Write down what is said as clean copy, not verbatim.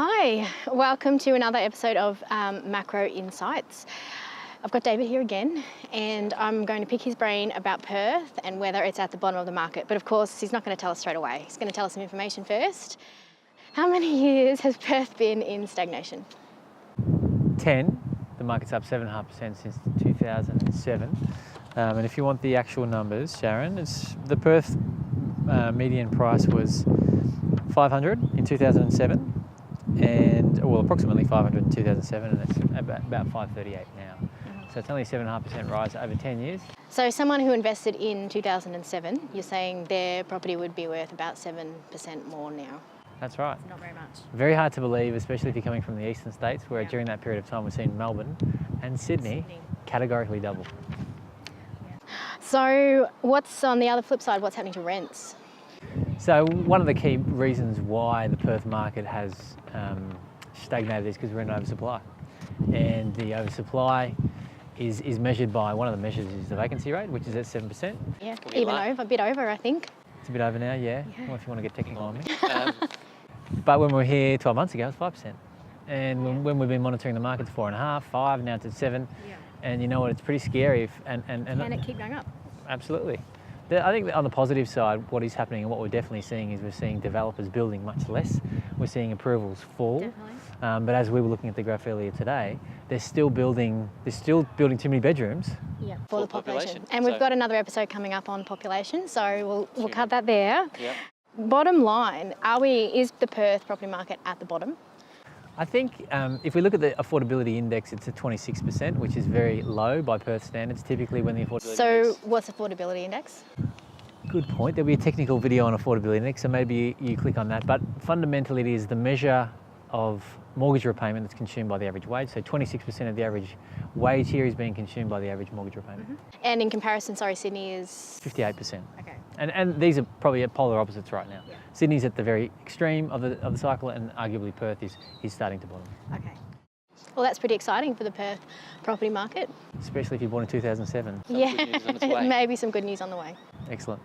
Hi, welcome to another episode of Macro Insights. I've got David here again and I'm going to pick his brain about Perth and whether it's at the bottom of the market. But of course, he's not going to tell us straight away. He's going to tell us some information first. How many years has Perth been in stagnation? 10. The market's up 7.5% since 2007. And if you want the actual numbers, Sharon, the Perth median price was 500 in 2007. Approximately 500 in 2007, and it's about 538 now. So it's only a 7.5% rise over 10 years. So someone who invested in 2007, you're saying their property would be worth about 7% more now? That's right. Not very much. Very hard to believe, especially if you're coming from the eastern states, where during that period of time we've seen Melbourne and Sydney categorically double. Yeah. So what's on the other flip side, what's happening to rents? So one of the key reasons why the Perth market has stagnated is because we're in oversupply. And the oversupply is measured by, one of the measures is the vacancy rate, which is at 7%. Yeah, a bit over, I think. It's a bit over now, yeah. Well, if you want to get technical on me. But when we were here 12 months ago, it was 5%. And when we've been monitoring the market, it's 4.5%, 5%, now it's at 7%. Yeah. And you know what, it's pretty scary. Can it keep going up? Absolutely. I think that on the positive side, what is happening and what we're definitely seeing is we're seeing developers building much less. We're seeing approvals fall. Definitely. But as we were looking at the graph earlier today, they're still building too many bedrooms. Yeah, for the population. And we've got another episode coming up on population, so we'll cut that there. Yep. Bottom line, is the Perth property market at the bottom? I think if we look at the affordability index, it's at 26%, which is very low by Perth standards, typically when the affordability So what's affordability index? Good point. There'll be a technical video on affordability index, so maybe you click on that. But fundamentally, it is the measure of mortgage repayment that's consumed by the average wage. So 26% of the average wage here is being consumed by the average mortgage repayment. Mm-hmm. And in comparison, Sydney is? 58%. Okay. And these are probably at polar opposites right now. Yeah. Sydney's at the very extreme of the cycle, and arguably Perth is starting to bottom. Okay. Well, that's pretty exciting for the Perth property market. Especially if you bought in 2007. Yeah, maybe some good news on the way. Excellent.